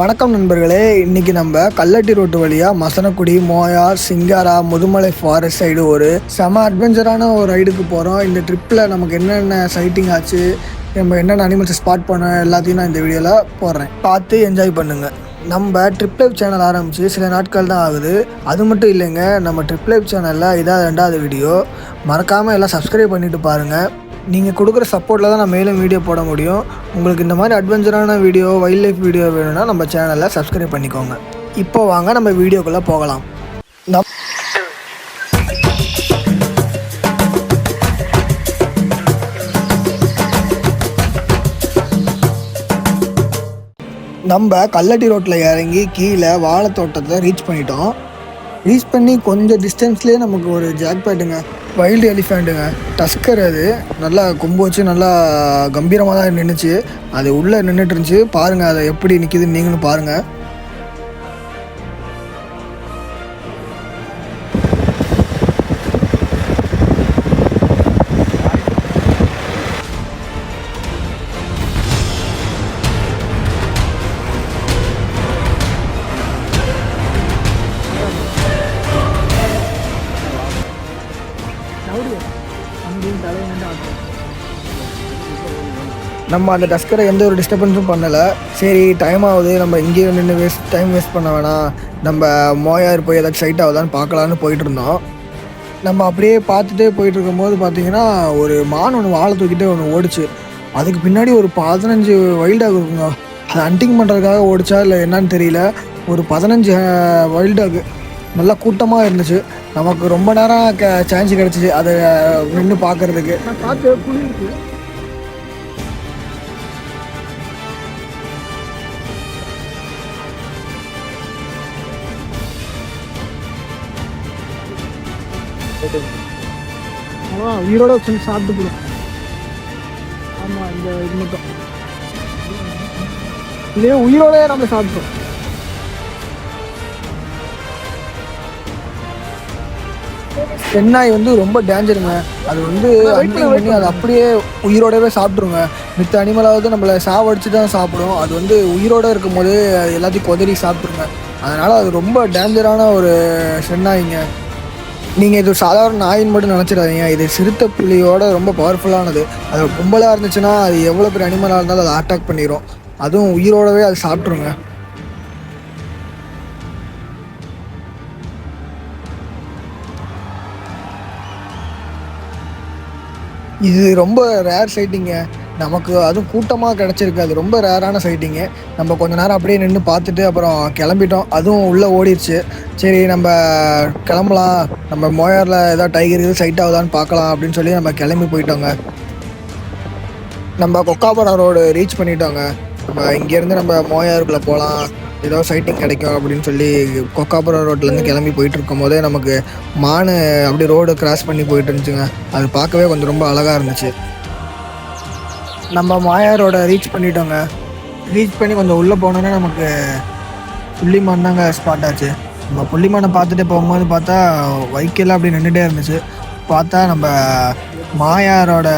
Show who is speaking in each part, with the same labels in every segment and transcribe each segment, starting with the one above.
Speaker 1: வணக்கம் நண்பர்களே. இன்றைக்கி நம்ம கல்லட்டி ரோட்டு வழியாக மசனக்குடி, மோயார், சிங்காரா, முதுமலை ஃபாரஸ்ட் சைடு ஒரு செம அட்வென்ச்சரான ஒரு ரைடுக்கு போகிறோம். இந்த ட்ரிப்பில் நமக்கு என்னென்ன சைட்டிங் ஆச்சு, நம்ம என்னென்ன அனிமல்ஸை ஸ்பாட் பண்ணோம் எல்லாத்தையும் நான் இந்த வீடியோவில் போடுறேன். பார்த்து என்ஜாய் பண்ணுங்கள். நம்ம ட்ரிப் லைஃப் சேனல் ஆரம்பித்து சில நாட்கள் தான் ஆகுது. அது மட்டும் இல்லைங்க, நம்ம ட்ரிப் லைஃப் சேனலில் இதான் 2வது வீடியோ. மறக்காமல் எல்லாம் சப்ஸ்கிரைப் பண்ணிவிட்டு பாருங்கள். நீங்கள் கொடுக்குற சப்போர்ட்டில் தான் நான் மேலும் வீடியோ போட முடியும். உங்களுக்கு இந்த மாதிரி அட்வென்ச்சரான வீடியோ, வைல்ட் லைஃப் வீடியோ வேணும்னா நம்ம சேனலில் சப்ஸ்கிரைப் பண்ணிக்கோங்க. இப்போ வாங்க நம்ம வீடியோக்குள்ளே போகலாம். நம்ம கல்லட்டி ரோட்டில் இறங்கி கீழே வாழைத்தோட்டத்தை ரீச் பண்ணிட்டோம். ரீச் பண்ணி கொஞ்சம் டிஸ்டன்ஸ்லேயே நமக்கு ஒரு ஜாக்பேட்டுங்க, வைல்டு எலிஃபெண்ட்டுங்க, டஸ்கர். அது நல்லா கொம்பு வச்சு நல்லா கம்பீரமாக தான் நின்றுச்சு. அது உள்ளே நின்றுட்டு இருந்துச்சு. பாருங்கள் அதை எப்படி நிற்கிதுன்னு நீங்களும் பாருங்கள். நம்ம அந்த டஸ்கரை எந்த ஒரு டிஸ்டர்பன்ஸும் பண்ணலை. சரி டைம் ஆகுது, நம்ம இங்கேயே நின்று டைம் வேஸ்ட் பண்ண வேணாம், நம்ம மோயார் போய் ஏதாச்சும் சைட் ஆகுதான்னு பார்க்கலான்னு போயிட்டு இருந்தோம். நம்ம அப்படியே பார்த்துட்டே போயிட்டு இருக்கும்போது பார்த்தீங்கன்னா ஒரு மான் ஒன்று வாழை தூக்கிட்டே ஒன்று ஓடிச்சு. அதுக்கு பின்னாடி ஒரு 15 வைல்டாக் இருக்குங்க. அதை ஹண்டிங் பண்ணுறதுக்காக ஓடிச்சா இல்லை என்னன்னு தெரியல. ஒரு 15 வைல்டாக் நல்லா கூட்டமாக இருந்துச்சு. நமக்கு ரொம்ப நேரம் சான்ஸ் கிடச்சிச்சு அதை நின்று பார்க்குறதுக்கு. பார்த்து புளியிருக்கு. உயிரோட சொல்லி சாப்பிட்டு போடும். ஆமாம், இந்த இது மட்டும் இதே உயிரோட நம்ம சாப்பிட்டோம். சென்னாய் வந்து ரொம்ப டேஞ்சருங்க. அது வந்து ஹண்டிங் பண்ணி அது அப்படியே உயிரோடவே சாப்பிட்ருங்க. மித்த அனிமலாவது நம்மளை சாவடிச்சு தான் சாப்பிடும். அது வந்து உயிரோடு இருக்கும் போது எல்லாத்தையும் கொதறி சாப்பிட்ருங்க. அதனால் அது ரொம்ப டேஞ்சரான ஒரு சென்னாய்ங்க. நீங்கள் இது சாதாரண நாயின் மட்டும் நினச்சிடாதீங்க. இது சிறுத்தை புலியோட ரொம்ப பவர்ஃபுல்லானது. அது கும்பலாக இருந்துச்சுன்னா அது எவ்வளோ பெரிய அனிமலாக இருந்தாலும் அதை அட்டாக் பண்ணிடும். அதுவும் உயிரோடவே அது சாப்பிட்ருங்க. இது ரொம்ப ரேர் சைட்டிங்க. நமக்கு அதுவும் கூட்டமாக கிடச்சிருக்கு. அது ரொம்ப ரேரான சைட்டிங்கு. நம்ம கொஞ்சம் நேரம் அப்படியே நின்று பார்த்துட்டு அப்புறம் கிளம்பிட்டோம். அதுவும் உள்ளே ஓடிடுச்சு. சரி நம்ம கிளம்பலாம், நம்ம மோயாரில் ஏதாவது டைகர் இது சைட் ஆகுதான்னு பார்க்கலாம் அப்படின்னு சொல்லி நம்ம கிளம்பி போயிட்டோங்க. நம்ம கொக்காபுரம் ரோடு ரீச் பண்ணிட்டோங்க. நம்ம இங்கேருந்து நம்ம மோயாருக்குள்ளே போகலாம், ஏதோ சைட்டிங் கிடைக்கும் அப்படின்னு சொல்லி கொக்காபுரம் ரோட்லேருந்து கிளம்பி போயிட்டு இருக்கும் போதே நமக்கு மான் அப்படி ரோடு கிராஸ் பண்ணி போயிட்டு இருந்துச்சுங்க. அது பார்க்கவே கொஞ்சம் ரொம்ப அழகாக இருந்துச்சு. நம்ம மாயாரோட ரீச் பண்ணிட்டோங்க. ரீச் பண்ணி கொஞ்சம் உள்ளே போனோன்னா நமக்கு புள்ளிமான் தாங்க ஸ்பாட் ஆச்சு. நம்ம புள்ளிமானை பார்த்துட்டு போகும்போது பார்த்தா வைக்கெல்லாம் அப்படி நின்றுட்டே இருந்துச்சு. பார்த்தா நம்ம மாயாரோட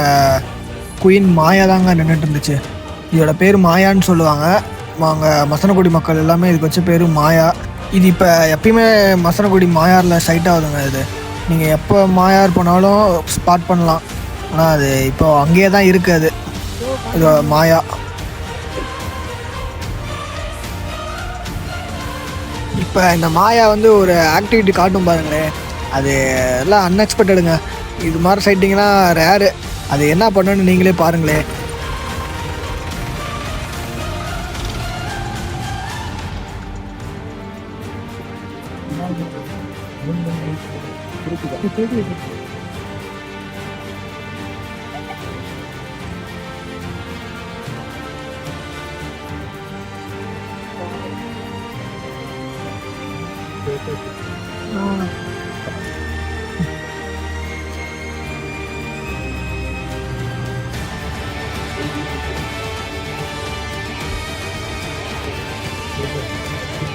Speaker 1: குயின் மாயா தாங்க நின்றுட்டு இருந்துச்சு. இதோட பேர் மாயான்னு சொல்லுவாங்க. அங்கே மசனக்குடி மக்கள் எல்லாமே இதுக்கு வச்ச பேர் மாயா. இது இப்போ எப்பயுமே மசனக்குடி மாயாரில் சைட் ஆகுதுங்க. இது நீங்கள் எப்போ மாயார் போனாலும் ஸ்பாட் பண்ணலாம். ஆனால் அது இப்போ அங்கேயே தான் இருக்குது. அது இது மாயா. இப்போ இந்த மாயா வந்து ஒரு ஆக்டிவிட்டி காட்டும் பாருங்களேன். அது எல்லாம் அன்எக்ஸ்பெக்டடுங்க. இது மாதிரி சைட்டிங்லாம் ரேரு. அது என்ன பண்ணுன்னு நீங்களே பாருங்களேன்.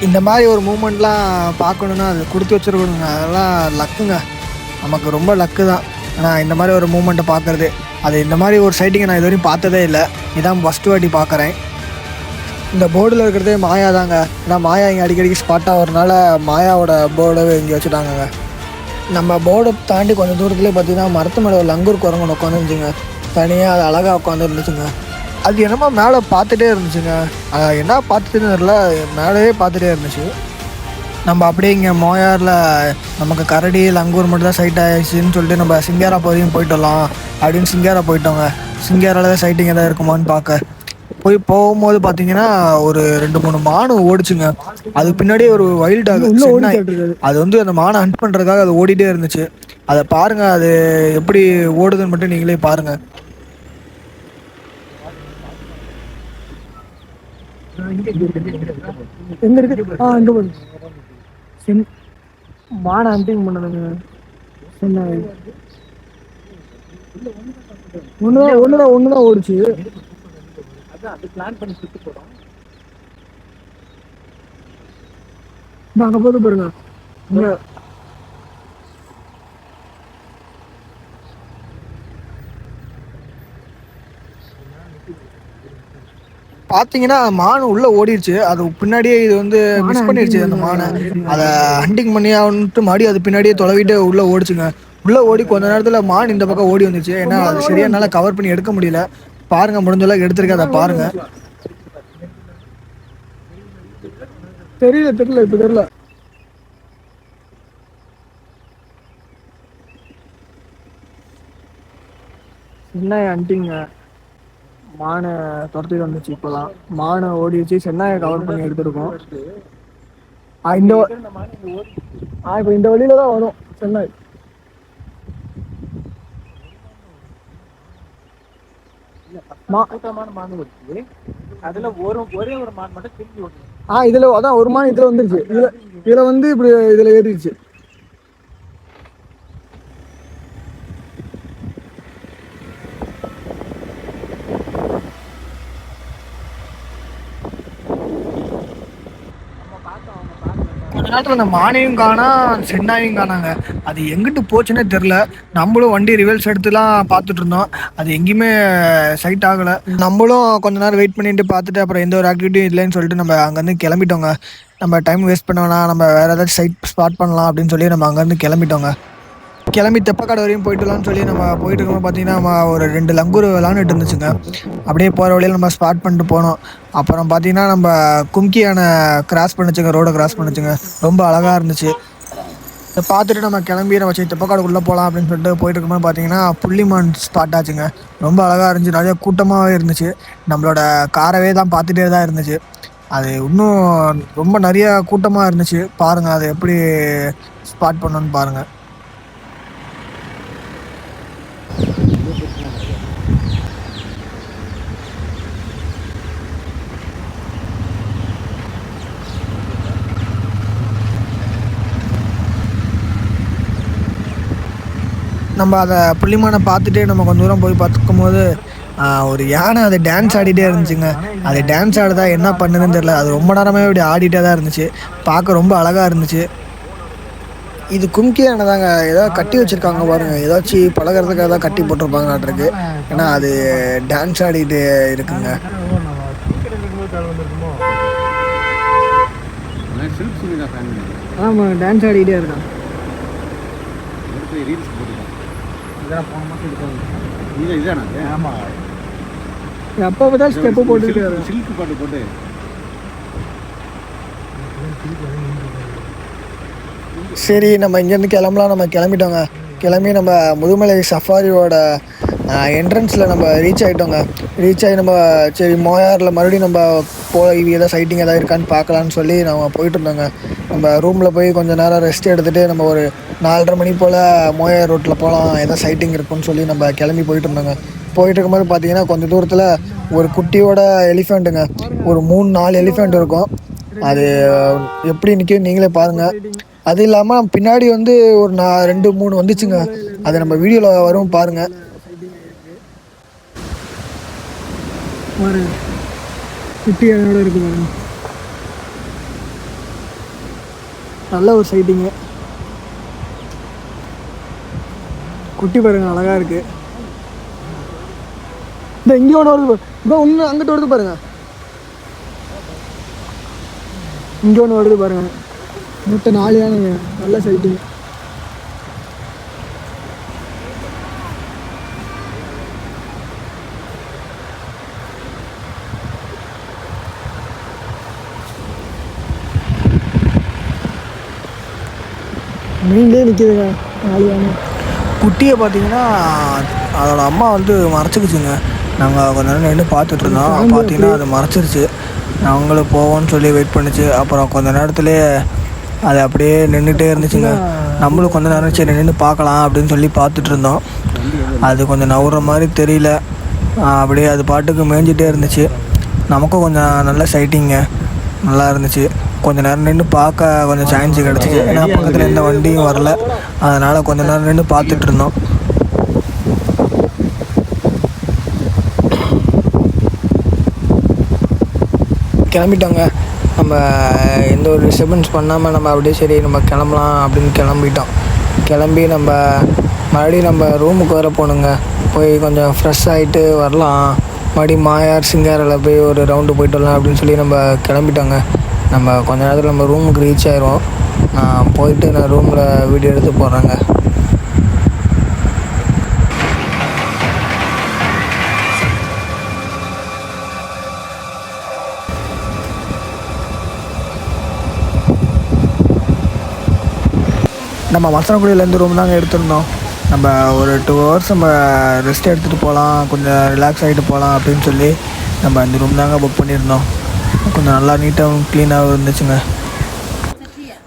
Speaker 1: இந்த மாதிரி ஒரு மூமெண்ட்லாம் பார்க்கணுன்னா அது கொடுத்து வச்சுருக்கணுங்க. அதெல்லாம் லக்குங்க, நமக்கு ரொம்ப லக்கு தான். ஆனால் இந்த மாதிரி ஒரு மூமெண்ட்டை பார்க்குறது, அது இந்த மாதிரி ஒரு சைட்டிங்கை நான் இது வரையும் பார்த்ததே இல்லை. இதான் ஃபஸ்ட்டு வாட்டி பார்க்குறேன். இந்த போர்டில் இருக்கிறதே மாயா தாங்க. ஏன்னா மாயா இங்கே அடிக்கடிக்கு ஸ்பாட் ஆகிறதுனால மாயாவோட போர்டவே இங்கே வச்சுட்டாங்க. நம்ம போர்டை தாண்டி கொஞ்சம் தூரத்துலேயே பார்த்தீங்கன்னா மரத்து மேலே ஒரு லங்கூர் குரங்கு உட்காந்துருந்துச்சுங்க. தனியாக அது அழகாக உட்காந்துருந்துச்சுங்க. அது என்னமோ மேலே பார்த்துட்டே இருந்துச்சுங்க. என்ன பார்த்துட்டுன்னு தெரியல, மேலேயே பார்த்துட்டே இருந்துச்சு. நம்ம அப்படியே இங்கே மோயாரில் நமக்கு கரடி லங்கூர் மட்டும் தான் சைட் ஆகிடுச்சின்னு சொல்லிட்டு நம்ம சிங்காரா போதையும் போயிட்டு வரலாம் அப்படின்னு சிங்காரா போயிட்டோங்க. சிங்காரால தான் சைட்டிங் எதாவது இருக்குமான்னு பார்க்க போகும்போது பார்த்தீங்கன்னா ஒரு 2-3 மானு ஓடிச்சுங்க. அதுக்கு பின்னாடியே ஒரு வைல்ட் டாக் அது வந்து அந்த மானை ஹண்ட் பண்ணுறதுக்காக அது ஓடிட்டே இருந்துச்சு. அதை பாருங்கள், அது எப்படி ஓடுதுன்னு மட்டும் நீங்களே பாருங்கள். எங்க இருக்கு? அங்க போகுது. மானை ஹண்டிங் பண்ணதுங்க. ஒண்ணுதான் ஓடிச்சு. அங்க போது பாருங்க. பார்த்தீங்கன்னா மான் உள்ளே ஓடிடுச்சு. அது பின்னாடியே இது வந்து மிஸ் பண்ணிடுச்சு அந்த மானை. அதை ஹண்டிங் பண்ணி ஆகணுன்ட்டு மாடி அது பின்னாடியே தொலைவிட்டு உள்ளே ஓடிச்சுங்க. உள்ளே ஓடி கொஞ்ச நேரத்தில் மான் இந்த பக்கம் ஓடி வந்துச்சு. ஏன்னா அது சரியா என்னால் கவர் பண்ணி எடுக்க முடியல. பாருங்க, முடிஞ்சளவுக்கு எடுத்துருக்கேன், அதை பாருங்க. தெரியல இப்போ தெரியல. சென்னாயை ஹண்டிங்க. மானை துரத்திட்டு வந்துச்சு. இப்போதான் மானை ஓடிச்சு. சென்னாயை கவர் பண்ணி எடுத்துருக்கோம். இப்போ இந்த வழியில தான் வரும் சென்னாய். இதுல அதான் ஒரு மான் இதுல வந்துருச்சு. இதுல வந்து இப்படி இதுல ஏறிடுச்சு. கொஞ்ச நேரத்தில் அந்த மானையும் காணா, சென்னாயும் காணாங்க. அது எங்கிட்டு போச்சுன்னே தெரில. நம்மளும் வண்டி ரிவல்ஸ் எடுத்துலாம் பார்த்துட்டு இருந்தோம். அது எங்கேயுமே சைட் ஆகலை. நம்மளும் கொஞ்ச நேரம் வெயிட் பண்ணிட்டு பார்த்துட்டு அப்புறம் எந்த ஒரு ஆக்டிவிட்டியும் இல்லைன்னு சொல்லிட்டு நம்ம அங்கேருந்து கிளம்பிட்டோங்க. நம்ம டைம் வேஸ்ட் பண்ண வேணாம், நம்ம வேறு ஏதாச்சும் சைட் ஸ்பாட் பண்ணலாம் அப்படின்னு சொல்லி நம்ம அங்கேருந்து கிளம்பிட்டோங்க. கிளம்பி தெப்பக்காடு வரையும் போயிட்டுலான்னு சொல்லி நம்ம போயிட்டு இருக்கும்போது பார்த்தீங்கன்னா நம்ம ஒரு 2 லங்கூர் விளாண்டுட்டு இருந்துச்சுங்க. அப்படியே போகிற வழியில் நம்ம ஸ்பாட் பண்ணிட்டு போனோம். அப்புறம் பார்த்தீங்கன்னா நம்ம கும்கியான கிராஸ் பண்ணிச்சுங்க, ரோடை கிராஸ் பண்ணிச்சுங்க. ரொம்ப அழகாக இருந்துச்சு. இதை பார்த்துட்டு நம்ம கிளம்பி நம்ம சரி தெப்பக்காடுக்குள்ளே போகலாம் அப்படின்னு சொல்லிட்டு போயிட்டு இருக்கும்போது பார்த்தீங்கன்னா புள்ளிமான் ஸ்பாட் ஆச்சுங்க. ரொம்ப அழகாக இருந்துச்சு, நிறைய கூட்டமாகவே இருந்துச்சு. நம்மளோட காரவே தான் பார்த்துட்டே தான் இருந்துச்சு. அது இன்னும் ரொம்ப நிறைய கூட்டமாக இருந்துச்சு. பாருங்கள், அது எப்படி ஸ்பாட் பண்ணணுன்னு பாருங்கள். நம்ம அதை புள்ளிமானை பார்த்துட்டு நம்ம கொஞ்சம் தூரம் போய் பார்த்துக்கும் போது ஒரு யானை அது டான்ஸ் ஆடிட்டே இருந்துச்சுங்க. அது டான்ஸ் ஆடுதா என்ன பண்ணுதுன்னு தெரியல. அது ரொம்ப நேரமே இப்படி ஆடிட்டே தான் இருந்துச்சு. பார்க்க ரொம்ப அழகாக இருந்துச்சு. இது கும்கி யானை தாங்க. ஏதாவது கட்டி வச்சுருக்காங்க பாருங்க, ஏதாச்சும் பழகிறதுக்கு ஏதாவது கட்டி போட்டிருப்பாங்க நாட்டிருக்கு. ஏன்னா அது டான்ஸ் ஆடிட்டு இருக்குங்க. ஆமாம், டான்ஸ் ஆடிட்டே இருக்கான். அப்போ தான் ஸ்டெப்பு போட்டு சரி நம்ம இங்கேருந்து கிளம்பலாம். நம்ம கிளம்பிட்டோங்க. கிளம்பி நம்ம முதுமலை சஃபாரியோட என்ட்ரன்ஸில் நம்ம ரீச் ஆகிட்டோங்க. ரீச் ஆகி நம்ம சரி மோயாரில் மறுபடியும் நம்ம ஏதாவது சைட்டிங் ஏதாவது இருக்கான்னு பார்க்கலான்னு சொல்லி நம்ம போயிட்டு இருந்தோங்க. நம்ம ரூமில் போய் கொஞ்சம் நேரம் ரெஸ்ட் எடுத்துகிட்டு நம்ம ஒரு 4:30 மணி போல் மோயார் ரோட்டில் போகலாம், ஏதாவது சைட்டிங் இருக்குன்னு சொல்லி நம்ம கிளம்பி போயிட்டு இருந்தோங்க. போயிட்டு இருக்கும்போது பார்த்தீங்கன்னா கொஞ்சம் தூரத்தில் ஒரு குட்டியோட எலிஃபெண்ட்டுங்க, ஒரு 3-4 எலிஃபெண்ட் இருக்கும். அது எப்படி நிற்கும் நீங்களே பாருங்கள். அது இல்லாமல் பின்னாடி வந்து ஒரு 2-3 வந்துச்சுங்க. அது நம்ம வீடியோவில் வரும் பாருங்கள். குட்டி யானையோட இருக்கு பாருங்க. நல்ல ஒரு சைட்டிங்கு. குட்டி பாருங்க, அழகா இருக்கு. இந்த இங்கே ஒன்று வருது, இப்போ ஒன்று அங்கிட்ட வருது பாருங்க. இங்கே ஒன்று வருது பாருங்கள், மொத்தம் 4 யானைங்க, நல்ல சைட்டு. மெயின்லேயே நிற்கிதுங்க 4 யானை. குட்டியை பார்த்தீங்கன்னா அதோட அம்மா வந்து மறைச்சிக்கிச்சுங்க. நாங்கள் கொஞ்ச நேரம் நின்று பார்த்துட்டு இருந்தோம். பார்த்தீங்கன்னா அது மறைச்சிருச்சு. நாங்களும் போவோம்னு சொல்லி வெயிட் பண்ணிச்சு. அப்புறம் கொஞ்ச நேரத்துலேயே அது அப்படியே நின்றுட்டே இருந்துச்சுங்க. நம்மளும் கொஞ்ச நேரம் சரி நின்று பார்க்கலாம் அப்படின்னு சொல்லி பார்த்துட்டு இருந்தோம். அது கொஞ்சம் நவுற மாதிரி தெரியல, அப்படியே அது பாட்டுக்கு மேய்ஞ்சிட்டே இருந்துச்சு. நமக்கும் கொஞ்சம் நல்ல சைட்டிங்க, நல்லா இருந்துச்சு. கொஞ்சம் நேரம் நின்று பார்க்க கொஞ்சம் சான்ஸ் கிடச்சிச்சு. ஏன்னா பக்கத்தில் எந்த வண்டியும் வரல, அதனால் கொஞ்சம் நேரம் நின்று பார்த்துட்டு இருந்தோம். கிளம்பிட்டோங்க. நம்ம எந்த ஒரு டிஸ்டர்பன்ஸ் பண்ணாமல் நம்ம அப்படியே சரி நம்ம கிளம்பலாம் அப்படின்னு கிளம்பிட்டோம். கிளம்பி நம்ம மறுபடியும் நம்ம ரூமுக்கு வர போகணுங்க. போய் கொஞ்சம் ஃப்ரெஷ் ஆகிட்டு வரலாம், மறுபடியும் மாயார் சிங்காரில் போய் ஒரு ரவுண்டு போய்ட்டு வரலாம் அப்படின்னு சொல்லி நம்ம கிளம்பிட்டோங்க. நம்ம கொஞ்ச நேரத்தில் நம்ம ரூமுக்கு ரீச் ஆயிடுவோம். நான் போயிட்டு நான் ரூமில் வீடியோ எடுத்து போடுறேங்க. நம்ம மசனக்குடியிலேருந்து ரூம் தாங்க எடுத்திருந்தோம். நம்ம ஒரு 2 hours நம்ம ரெஸ்ட் எடுத்துகிட்டு போகலாம், கொஞ்சம் ரிலாக்ஸ் ஆகிட்டு போகலாம் அப்படின்னு சொல்லி நம்ம இந்த ரூம் தாங்க புக் பண்ணியிருந்தோம். கொஞ்சம் நல்லா நீட்டாகவும் க்ளீனாகவும் இருந்துச்சுங்க.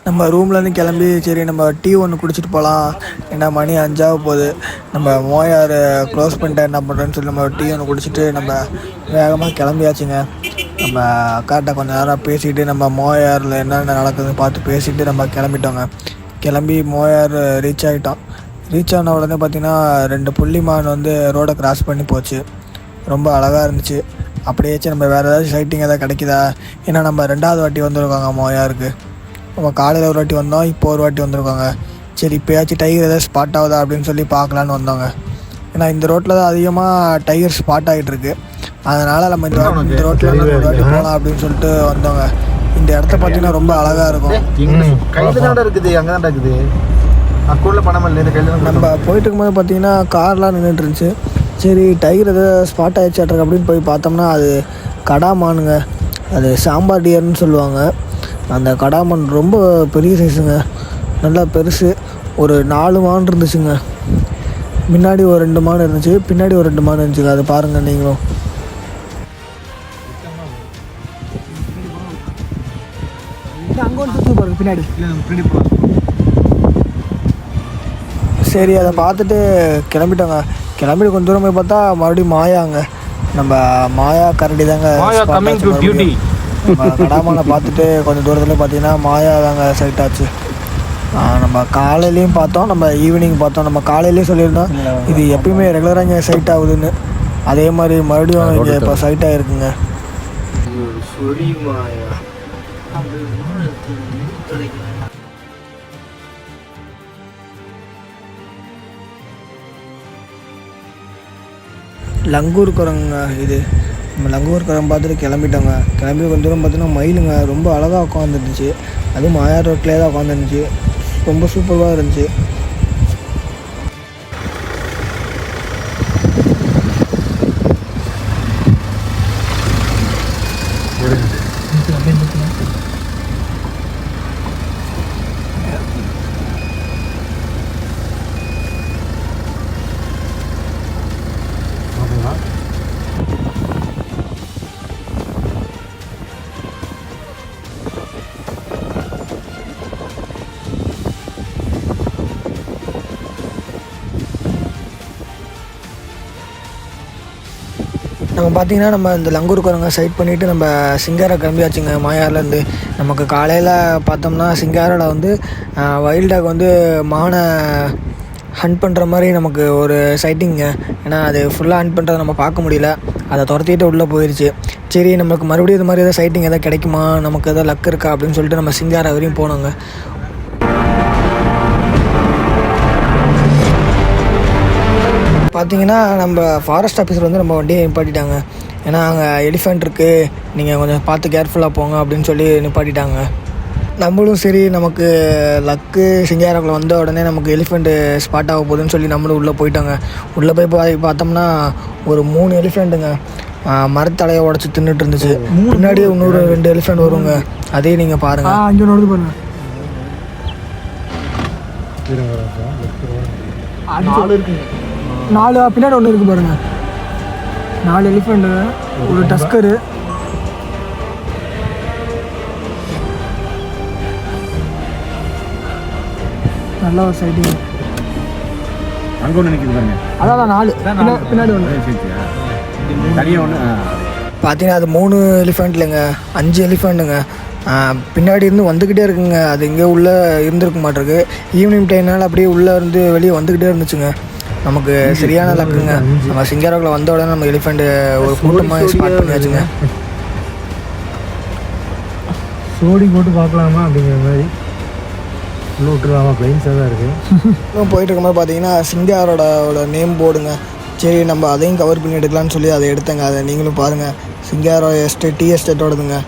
Speaker 1: நம்ம ரூம்லேருந்து கிளம்பி சரி நம்ம டீ ஒன்று குடிச்சிட்டு போகலாம், ஏன்னா மணி 5 ஆக போகுது. நம்ம மோயார் க்ளோஸ் பண்ணிட்டு என்ன பண்ணுறேன்னு சொல்லி நம்ம டீ ஒன்று குடிச்சிட்டு நம்ம வேகமாக கிளம்பியாச்சுங்க. நம்ம அக்காட்ட கொஞ்சம் நேரம் பேசிவிட்டு நம்ம மோயாரில் என்னென்ன நடக்குதுன்னு பார்த்து பேசிவிட்டு நம்ம கிளம்பிட்டோங்க. கிளம்பி மோயார் ரீச் ஆகிட்டோம். ரீச் ஆன உடனே பார்த்திங்கன்னா 2 புள்ளிமான் வந்து ரோடை கிராஸ் பண்ணி போச்சு. ரொம்ப அழகாக இருந்துச்சு. அப்படியாச்சும் நம்ம வேறு ஏதாச்சும் சைட்டிங் எதாவது கிடைக்குதா, ஏன்னா நம்ம 2வது வாட்டி வந்திருக்காங்க மோயாருக்கு. நம்ம காலையில் ஒரு வாட்டி வந்தோம், இப்போ ஒரு வாட்டி வந்திருக்காங்க. சரி இப்போயாச்சும் டைகர் எதாவது ஸ்பாட் ஆகுதா அப்படின்னு சொல்லி பார்க்கலான்னு வந்தோங்க. ஏன்னா இந்த ரோட்டில் தான் அதிகமாக டைகர் ஸ்பாட் ஆகிட்டுருக்கு. அதனால் நம்ம இந்த ரோட்டில் நம்ம ஒரு வாட்டி போகலாம் அப்படின்னு சொல்லிட்டு வந்தோங்க. இந்த இடத்த பார்த்தீங்கன்னா ரொம்ப அழகாக இருக்கும்.
Speaker 2: கையில் தான் இருக்குது, அங்கே தான் இருக்குது. அக்கௌண்ட்டில் பணம் இல்லை, இந்த கையில்
Speaker 1: நம்ம போயிட்டு இருக்கும்போது பார்த்தீங்கன்னா கார்லாம் நின்றுட்டு இருந்துச்சு. சரி டைகர் எதாவது ஸ்பாட் ஆகிடுச்சாட்ருக்கு அப்படின்னு போய் பார்த்தோம்னா அது கடாமானுங்க. அது சாம்பார் டியர்னு சொல்லுவாங்க. அந்த கடாமான் ரொம்ப பெரிய சைஸுங்க, நல்லா பெருசு. ஒரு 4 மான் இருந்துச்சுங்க. முன்னாடி ஒரு 2 மான் இருந்துச்சு, பின்னாடி ஒரு 2 மான் இருந்துச்சுங்க. அதை பாருங்கள் நீங்களும். அங்கே வந்து பாருங்க பின்னாடி. சரி அதை பார்த்துட்டு கிளம்பிட்டோங்க. கிளம்பிட்டு கொஞ்சம் தூரம் போய் பார்த்தா மறுபடியும் மாயாங்க. நம்ம மாயா கரடி தாங்க. நம்ம கடாமனை பார்த்துட்டு கொஞ்சம் தூரத்தில் பார்த்தீங்கன்னா மாயா தாங்க சைட் ஆச்சு. நம்ம காலையிலையும் பார்த்தோம், நம்ம ஈவினிங் பார்த்தோம். நம்ம காலையிலேயும் சொல்லியிருந்தோம் இது எப்பயுமே ரெகுலராக இங்கே சைட் ஆகுதுன்னு. அதே மாதிரி மறுபடியும் இங்கே இப்போ சைட் ஆகிருக்குங்க. லங்கூர் குரங்குங்க இது. நம்ம லங்கூர் குரங்கு பார்த்துட்டு கிளம்பிட்டோங்க. கிளம்பி கொஞ்சம் தூரம் பார்த்தீங்கன்னா மயிலுங்க ரொம்ப அழகாக உட்காந்துருந்துச்சு. அதுவும் மாயார் ரோட்லேயே தான் உட்காந்துருந்துச்சு. ரொம்ப சூப்பராக இருந்துச்சு. நம்ம பார்த்திங்கன்னா நம்ம இந்த லங்கூர் குரங்கை சைட் பண்ணிவிட்டு நம்ம சிங்காரை கிளம்பியாச்சுங்க. மாயார்லேருந்து நமக்கு காலையில் பார்த்தோம்னா சிங்காரில் வந்து வைல்டாக் வந்து மானை ஹண்ட் பண்ணுற மாதிரி நமக்கு ஒரு சைட்டிங்க. ஏன்னா அது ஃபுல்லாக ஹண்ட் பண்ணுறதை நம்ம பார்க்க முடியல, அதை துரத்திட்டு உள்ளே போயிடுச்சு. சரி நம்மளுக்கு மறுபடியும் இது மாதிரி எதாவது சைட்டிங் எதாவது கிடைக்குமா, நமக்கு எதாவது லக் இருக்கா அப்படின்னு சொல்லிட்டு நம்ம சிங்காரை வரையும் போனோங்க. பார்த்தீங்கன்னா நம்ம ஃபாரஸ்ட் ஆஃபீஸர் வந்து நம்ம வண்டியை நிப்பாட்டிட்டாங்க. ஏன்னா அங்கே எலிஃபெண்ட் இருக்குது, நீங்கள் கொஞ்சம் பார்த்து கேர்ஃபுல்லாக போங்க அப்படின்னு சொல்லி நிப்பாட்டிட்டாங்க. நம்மளும் சரி, நமக்கு லக்கு சிங்காரக்குள்ள வந்த உடனே நமக்கு எலிஃபெண்ட்டு ஸ்பாட் ஆக போகுதுன்னு சொல்லி நம்மளும் உள்ளே போயிட்டாங்க. உள்ளே போய் பார்த்தோம்னா ஒரு 3 எலிஃபெண்ட்டுங்க மரத்தலையை உடச்சி தின்னுட்டு இருந்துச்சு. முன்னாடியே இன்னொரு 2 எலிஃபெண்ட் வருங்க, அதே நீங்கள் பாருங்கள்.
Speaker 3: அங்கே ஒன்று பாருங்க. 4 பின்னாடி ஒன்று இருக்குது பாருங்க. 4 எலிஃபெண்ட்டு, ஒரு டஸ்கரு. நல்ல ஒரு சைட்டிங்.
Speaker 2: அங்கே ஒன்று நிற்கிது பாருங்க.
Speaker 3: அதான் 4 பின்னாடி ஒன்று.
Speaker 2: தனியாக ஒன்று.
Speaker 1: பார்த்தீங்கன்னா அது 3 எலிஃபெண்ட் இல்லைங்க, 5 எலிஃபெண்ட்டுங்க. பின்னாடி இருந்து வந்துக்கிட்டே இருக்குங்க. அது இங்கே உள்ளே இருந்திருக்க மாட்டிருக்கு. ஈவினிங் டைம்னால அப்படியே உள்ளே இருந்து வெளியே வந்துக்கிட்டே இருந்துச்சுங்க. நமக்கு சரியான லக்குங்க. நம்ம சிங்காரக்குள்ள வந்த உடனே நம்ம எலிஃபெண்ட்டு ஒரு கூட்டமாக ஸ்பாட் பண்ணியாச்சுங்க.
Speaker 2: சோடி போட்டு பார்க்கலாமா அப்படிங்கிற மாதிரி உள்ள விட்டுருவாமா, பிளைன்ஸாக தான் இருக்குது.
Speaker 1: இன்னும் போயிட்டு இருக்கும்போது பார்த்தீங்கன்னா சிங்காரோட நேம் போர்டுங்க. சரி நம்ம அதையும் கவர் பண்ணி எடுக்கலான்னு சொல்லி அதை எடுத்தேங்க. அதை நீங்களும் பாருங்கள். சிங்காரோ டீ எஸ்டேட்டோடதுங்க.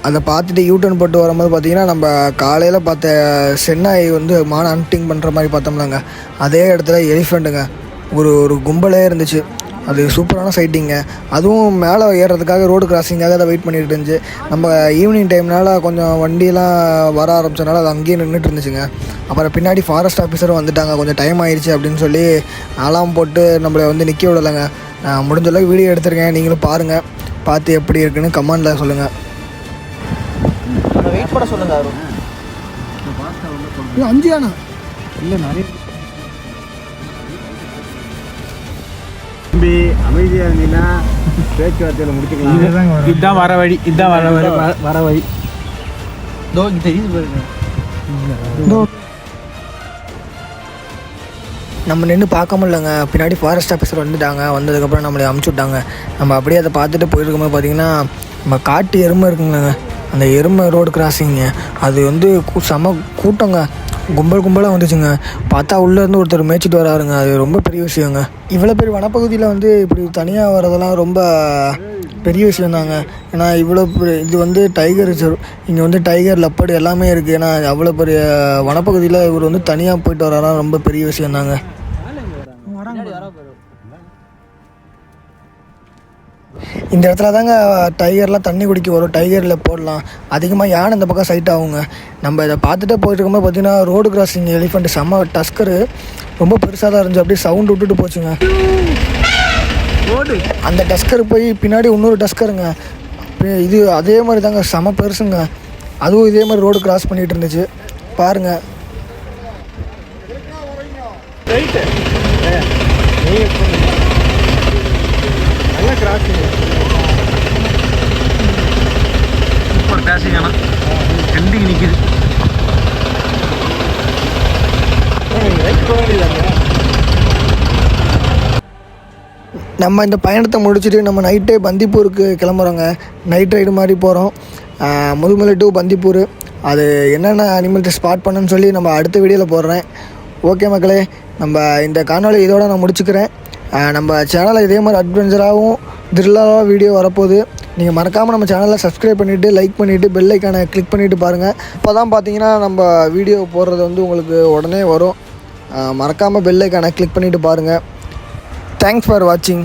Speaker 1: அதை பார்த்துட்டு யூடர்ன் போட்டு வரும்போது பார்த்தீங்கன்னா நம்ம காலையில் பார்த்த சென்னாய் வந்து மான ஹண்டிங் பண்ணுற மாதிரி பார்த்தோம்னாங்க, அதே இடத்துல எலிஃபெண்ட்டுங்க ஒரு கும்பலே இருந்துச்சு. அது சூப்பரான சைட்டிங்க. அதுவும் மேலே ஏறுறதுக்காக ரோடு கிராசிங்காக அதை வெயிட் பண்ணிட்டு இருந்துச்சு. நம்ம ஈவினிங் டைம்னால கொஞ்சம் வண்டியெலாம் வர ஆரம்பிச்சதுனால அது அங்கேயே நின்றுட்டு இருந்துச்சுங்க. அப்புறம் பின்னாடி ஃபாரஸ்ட் ஆஃபீஸரும் வந்துட்டாங்க. கொஞ்சம் டைம் ஆயிடுச்சு அப்படின்னு சொல்லி அலாம் போட்டு நம்மளை வந்து நிற்க விடலைங்க. நான் முடிஞ்ச அளவுக்கு வீடியோ எடுத்திருக்கேன், நீங்களும் பாருங்கள். பார்த்து எப்படி இருக்குன்னு கமெண்டில் சொல்லுங்கள். வெயிட் பண்ண சொல்லுங்க.
Speaker 3: 5 தானா?
Speaker 2: இல்லை நிறைய. தம்பி அமைதியாக இருந்தீங்கன்னா பேச்சுவார்த்தையில் முடிச்சுக்கலாம். இதுதான் வர வழி. இதுதான் வர வழி. தெரியுது பாருங்க.
Speaker 1: நம்ம நின்று பார்க்க முடியலங்க. பின்னாடி ஃபாரஸ்ட் ஆஃபீஸர் வந்துட்டாங்க. வந்ததுக்கப்புறம் நம்மளை அமுச்சு விட்டாங்க. நம்ம அப்படியே அதை பார்த்துட்டு போயிருக்கும்போது பார்த்திங்கன்னா நம்ம காட்டு எருமை இருக்குங்களேங்க, அந்த எருமை ரோடு கிராசிங்க, அது வந்து செம கூட்டங்க. கும்பலாக வந்துச்சுங்க. பார்த்தா உள்ளேருந்து ஒருத்தர் மேய்ச்சிட்டு வராருங்க. அது ரொம்ப பெரிய விஷயங்க. இவ்வளோ பெரிய வனப்பகுதியில் வந்து இப்படி தனியாக வர்றதெல்லாம் ரொம்ப பெரிய விஷயந்தாங்க. ஏன்னா இவ்வளோ இது வந்து டைகர் ரிசர்வ், இங்கே வந்து டைகர் லெப்பர்டு எல்லாமே இருக்குது. ஏன்னா அவ்வளோ பெரிய வனப்பகுதியில் இவர் வந்து தனியாக போயிட்டு வர்றாராம், ரொம்ப பெரிய விஷயந்தாங்க. இந்த இடத்துல தாங்க டைகர்லாம் தண்ணி குடிக்க வரும். டைகரில் போடலாம். அதிகமாக யானை இந்த பக்கம் சைட் ஆகுங்க. நம்ம இதை பார்த்துட்டே போயிட்டு இருக்கும்போது பார்த்தீங்கன்னா ரோடு கிராசிங் எலிஃபெண்ட் செம்ம டஸ்கரு ரொம்ப பெருசாக தான் இருந்துச்சு. அப்படியே சவுண்டு விட்டுட்டு போச்சுங்க. அந்த டஸ்கர் போய் பின்னாடி இன்னொரு டஸ்கருங்க, இது அதே மாதிரி தாங்க செம பெருசுங்க. அதுவும் இதே மாதிரி ரோடு கிராஸ் பண்ணிகிட்டு இருந்துச்சு பாருங்கள்.
Speaker 2: Super crossing. ஆனால் கண்டிக்கு நிற்கிது.
Speaker 1: நம்ம இந்த பயணத்தை முடிச்சுட்டு நம்ம நைட்டே பந்திப்பூருக்கு கிளம்புறோங்க. நைட் ரைடு மாதிரி போகிறோம். முதுமலை டு பந்திப்பூர். அது என்னென்ன அனிமல்ஸை ஸ்பாட் பண்ணுன்னு சொல்லி நம்ம அடுத்த வீடியோவில் போடுறேன். ஓகே மக்களே, நம்ம இந்த காணொளி இதோட நான் முடிச்சுக்கிறேன். நம்ம சேனலில் இதே மாதிரி அட்வென்ச்சராகவும் த்ரில்லாக வீடியோ வரப்போகுது. நீங்கள் மறக்காமல் நம்ம சேனலில் சப்ஸ்கிரைப் பண்ணிவிட்டு லைக் பண்ணிவிட்டு பெல் ஐக்கானை கிளிக் பண்ணிவிட்டு பாருங்கள். அப்போ தான் பார்த்தீங்கன்னா நம்ம வீடியோ போடுறது வந்து உங்களுக்கு உடனே வரும். மறக்காமல் பெல் ஐக்கானை கிளிக் பண்ணிவிட்டு பாருங்கள். தேங்க்ஸ் ஃபார் வாட்சிங்.